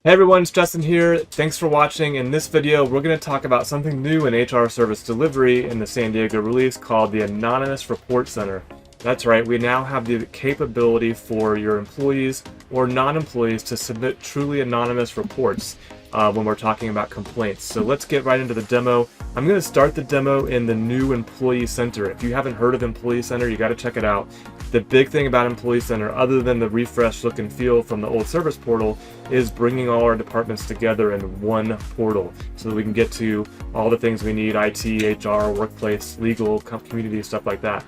Hey everyone, it's Justin here. Thanks for watching. In this video, we're going to talk about something new in HR service delivery in the San Diego release called the Anonymous Report Center. That's right, we now have the capability for your employees or non-employees to submit truly anonymous reports when we're talking about complaints. So let's get right into the demo. I'm going to start the demo in the new Employee Center. If you haven't heard of Employee Center, you got to check it out. The big thing about Employee Center, other than the refresh look and feel from the old service portal, is bringing all our departments together in one portal so that we can get to all the things we need: IT, HR, workplace, legal, community, stuff like that.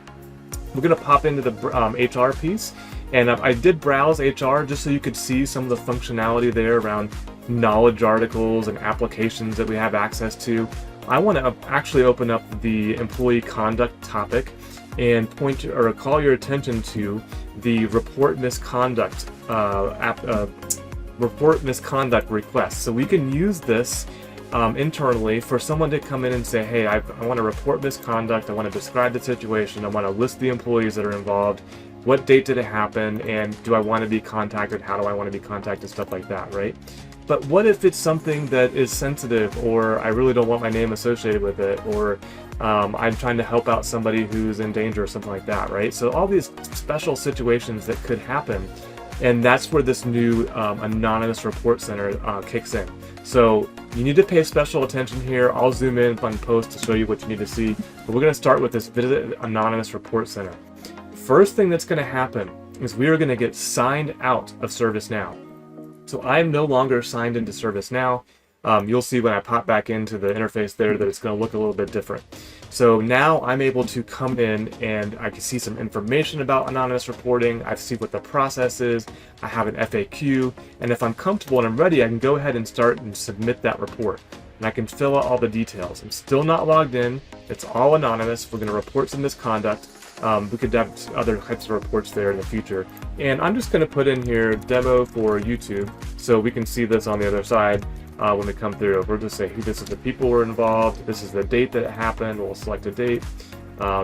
We're going to pop into the HR piece, and I did browse HR just so you could see some of the functionality there around knowledge articles and applications that we have access to. I want to actually open up the employee conduct topic and call your attention to the report misconduct request. So we can use this internally for someone to come in and say, hey, I want to report misconduct, I want to describe the situation, I want to list the employees that are involved, what date did it happen, and do I want to be contacted, how do I want to be contacted, stuff like that, right? But what if it's something that is sensitive, or I really don't want my name associated with it, or I'm trying to help out somebody who's in danger or something like that, right? So all these special situations that could happen, and that's where this new Anonymous Report Center kicks in. So you need to pay special attention here. I'll zoom in on post to show you what you need to see, but we're going to start with this Visit Anonymous Report Center. First thing that's going to happen is we are going to get signed out of ServiceNow. So I'm no longer signed into ServiceNow. You'll see when I pop back into the interface there that it's going to look a little bit different. So now I'm able to come in and I can see some information about anonymous reporting. I see what the process is. I have an FAQ, and if I'm comfortable and I'm ready, I can go ahead and start and submit that report. And I can fill out all the details. I'm still not logged in. It's all anonymous. We're going to report some misconduct. We could have other types of reports there in the future. And I'm just going to put in here demo for YouTube so we can see this on the other side when we come through. We'll just say, hey, this is the people who were involved, this is the date that it happened, we'll select a date,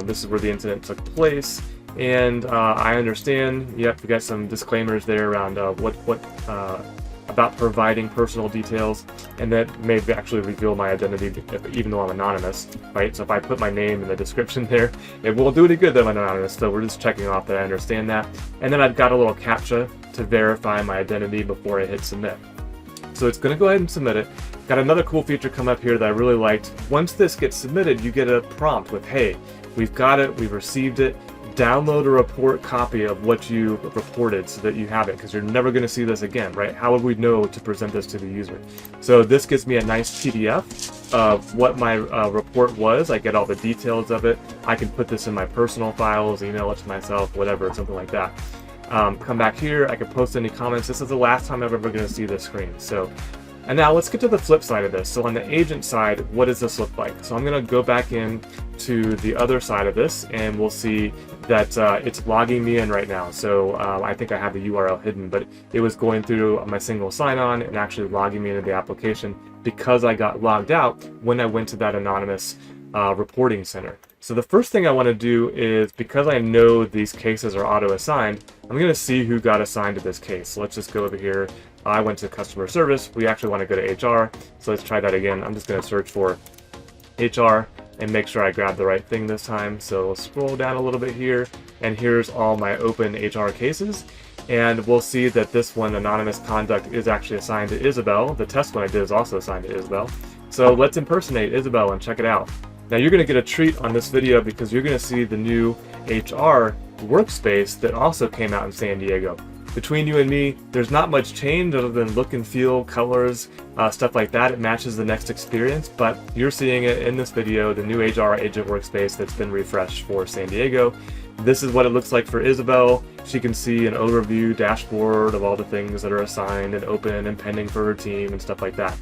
this is where the incident took place, and I understand, yep, we got some disclaimers there around about providing personal details, and that may actually reveal my identity even though I'm anonymous, right? So if I put my name in the description there, it won't do any good that I'm anonymous, so we're just checking off that I understand that. And then I've got a little CAPTCHA to verify my identity before I hit submit. So it's going to go ahead and submit it. Got another cool feature come up here that I really liked. Once this gets submitted, you get a prompt with, hey, we've got it, we've received it, download a report copy of what you reported so that you have it, because you're never going to see this again, right? How would we know to present this to the user? So this gives me a nice PDF of what my report was. I get all the details of it. I can put this in my personal files, email it to myself, whatever, something like that. Come back here, I can post any comments. This is the last time I'm ever going to see this screen. So, and now let's get to the flip side of this. So on the agent side, what does this look like? So I'm going to go back in to the other side of this, and we'll see that it's logging me in right now. So I think I have the URL hidden, but it was going through my single sign-on and actually logging me into the application because I got logged out when I went to that anonymous reporting center. So the first thing I want to do is, because I know these cases are auto-assigned, I'm going to see who got assigned to this case. So let's just go over here. I went to customer service. We actually want to go to HR. So let's try that again. I'm just going to search for HR and make sure I grab the right thing this time. So we'll scroll down a little bit here, and here's all my open HR cases. And we'll see that this one, anonymous conduct, is actually assigned to Isabel. The test one I did is also assigned to Isabel. So let's impersonate Isabel and check it out. Now you're going to get a treat on this video because you're going to see the new HR Workspace that also came out in San Diego. Between you and me, there's not much change other than look and feel, colors, stuff like that. It matches the next experience, but you're seeing it in this video, the new HR Agent Workspace that's been refreshed for San Diego. This is what it looks like for Isabel. She can see an overview dashboard of all the things that are assigned and open and pending for her team and stuff like that.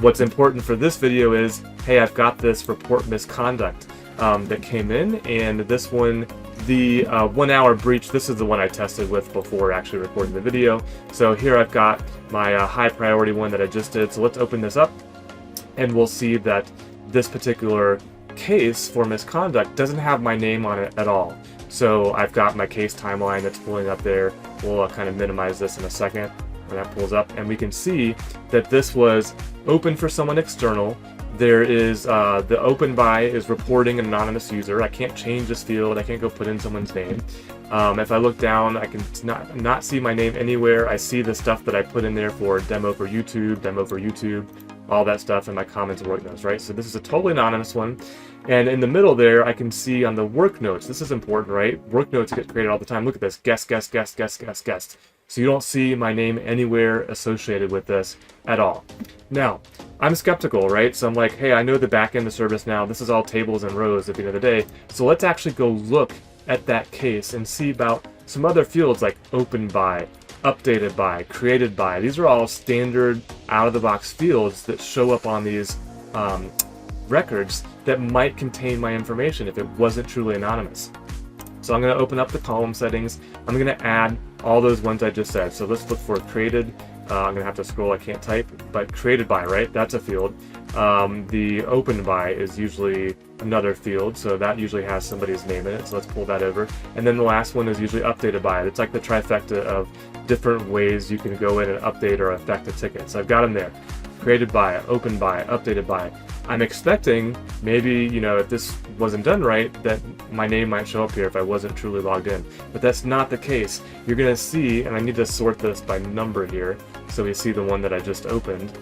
What's important for this video is, hey, I've got this report misconduct that came in, and this one, the 1 hour breach, this is the one I tested with before actually recording the video. So here I've got my high priority one that I just did. So let's open this up, and we'll see that this particular case for misconduct doesn't have my name on it at all. So I've got my case timeline that's pulling up there. We'll kind of minimize this in a second. when that pulls up, and we can see that this was open for someone external. There is the open by is reporting an anonymous user. I can't change this field. I can't go put in someone's name. If I look down, I can not see my name anywhere. I see the stuff that I put in there for demo for YouTube, all that stuff, and my comments and work notes, right? So this is a totally anonymous one. And in the middle there, I can see on the work notes, this is important, right? Work notes get created all the time. Look at this, guest. So you don't see my name anywhere associated with this at all. Now, I'm skeptical, right? So I'm like, hey, I know the back end of ServiceNow. This is all tables and rows at the end of the day. So let's actually go look at that case and see about some other fields like open by, updated by, created by. These are all standard out-of-the-box fields that show up on these records that might contain my information if it wasn't truly anonymous. So I'm going to open up the column settings. I'm going to add all those ones I just said. So let's look for created. I'm going to have to scroll, I can't type, but created by, right? That's a field. The open by is usually another field, so that usually has somebody's name in it, so let's pull that over. And then the last one is usually updated by. It's like the trifecta of different ways you can go in and update or affect a ticket. So I've got them there. Created by, open by, updated by. I'm expecting maybe, if this wasn't done right, that my name might show up here if I wasn't truly logged in. But that's not the case. You're going to see, and I need to sort this by number here, so we see the one that I just opened,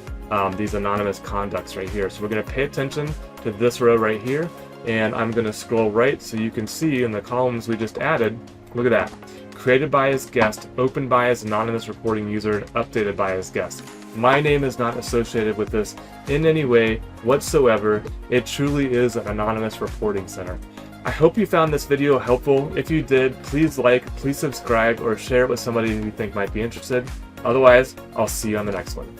these anonymous conducts right here. So we're going to pay attention to this row right here, and I'm going to scroll right so you can see in the columns we just added, look at that. Created by as guest, opened by as anonymous reporting user, and updated by as guest. My name is not associated with this in any way whatsoever. It truly is an anonymous reporting center. I hope you found this video helpful. If you did, please like, please subscribe, or share it with somebody you think might be interested. Otherwise, I'll see you on the next one.